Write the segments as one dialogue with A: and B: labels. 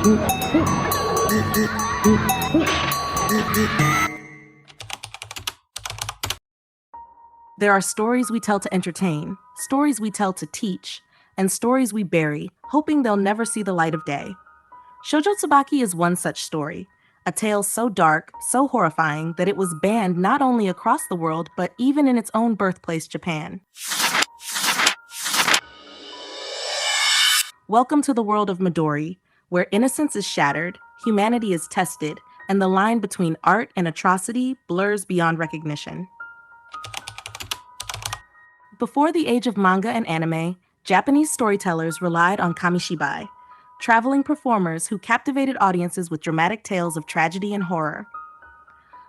A: There are stories we tell to entertain, stories we tell to teach, and stories we bury, hoping they'll never see the light of day. Shoujo Tsubaki is one such story, a tale so dark, so horrifying that it was banned not only across the world, but even in its own birthplace, Japan. Welcome to the world of Midori, where innocence is shattered, humanity is tested, and the line between art and atrocity blurs beyond recognition. Before the age of manga and anime, Japanese storytellers relied on kamishibai, traveling performers who captivated audiences with dramatic tales of tragedy and horror.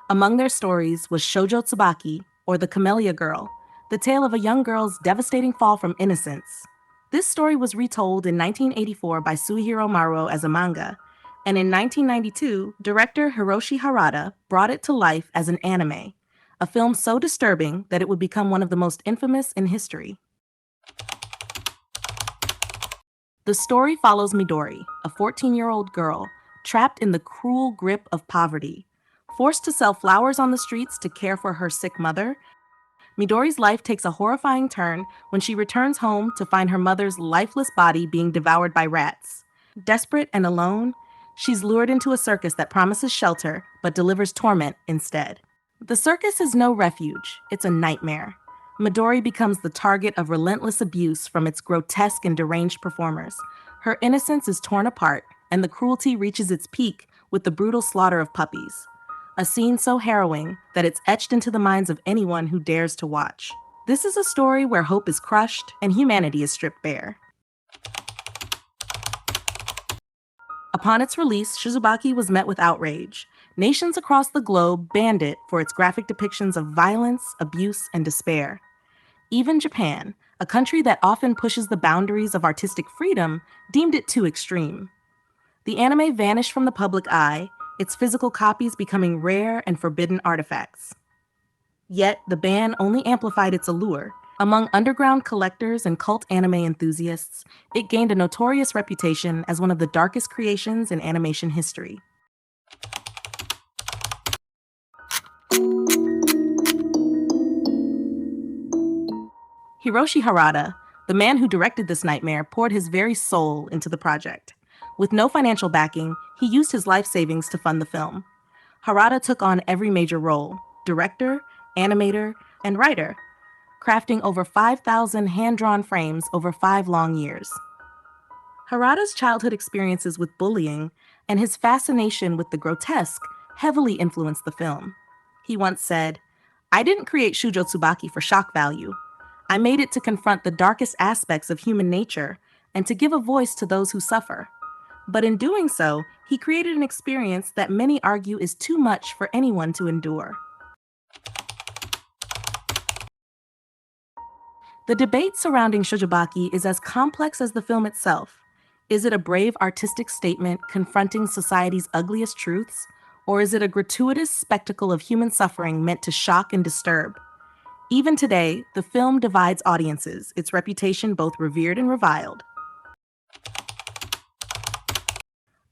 A: Among their stories was Shoujo Tsubaki, or the Camellia girl, the tale of a young girl's devastating fall from innocence. This story was retold in 1984 by Suihiro Maruo as a manga, and in 1992, director Hiroshi Harada brought it to life as an anime, a film so disturbing that it would become one of the most infamous in history. The story follows Midori, a 14-year-old girl trapped in the cruel grip of poverty. Forced to sell flowers on the streets to care for her sick mother, Midori's life takes a horrifying turn when she returns home to find her mother's lifeless body being devoured by rats. Desperate and alone, she's lured into a circus that promises shelter but delivers torment instead. The circus is no refuge, it's a nightmare. Midori becomes the target of relentless abuse from its grotesque and deranged performers. Her innocence is torn apart, and the cruelty reaches its peak with the brutal slaughter of puppies. A scene so harrowing that it's etched into the minds of anyone who dares to watch. This is a story where hope is crushed and humanity is stripped bare. Upon its release, Tsubaki was met with outrage. Nations across the globe banned it for its graphic depictions of violence, abuse, and despair. Even Japan, a country that often pushes the boundaries of artistic freedom, deemed it too extreme. The anime vanished from the public eye, its physical copies becoming rare and forbidden artifacts. Yet, the ban only amplified its allure. Among underground collectors and cult anime enthusiasts, it gained a notorious reputation as one of the darkest creations in animation history. Hiroshi Harada, the man who directed this nightmare, poured his very soul into the project. With no financial backing, he used his life savings to fund the film. Harada took on every major role: director, animator, and writer, crafting over 5,000 hand-drawn frames over 5 long years. Harada's childhood experiences with bullying and his fascination with the grotesque heavily influenced the film. He once said, "I didn't create Shoujo Tsubaki for shock value. I made it to confront the darkest aspects of human nature and to give a voice to those who suffer. But in doing so, he created an experience that many argue is too much for anyone to endure." The debate surrounding Shoujobaki is as complex as the film itself. Is it a brave artistic statement confronting society's ugliest truths, or is it a gratuitous spectacle of human suffering meant to shock and disturb? Even today, the film divides audiences, its reputation both revered and reviled.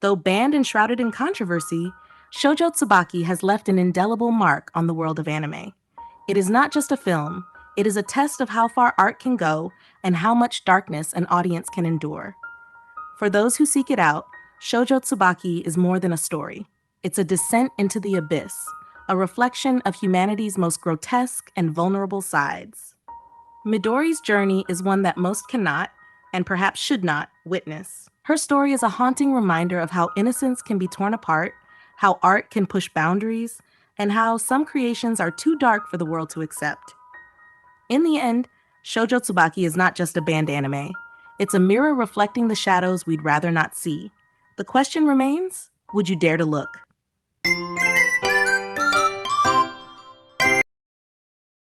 A: Though banned and shrouded in controversy, Shoujo Tsubaki has left an indelible mark on the world of anime. It is not just a film, it is a test of how far art can go and how much darkness an audience can endure. For those who seek it out, Shoujo Tsubaki is more than a story. It's a descent into the abyss, a reflection of humanity's most grotesque and vulnerable sides. Midori's journey is one that most cannot, and perhaps should not, witness. Her story is a haunting reminder of how innocence can be torn apart, how art can push boundaries, and how some creations are too dark for the world to accept. In the end, Shoujo Tsubaki is not just a banned anime. It's a mirror reflecting the shadows we'd rather not see. The question remains, would you dare to look?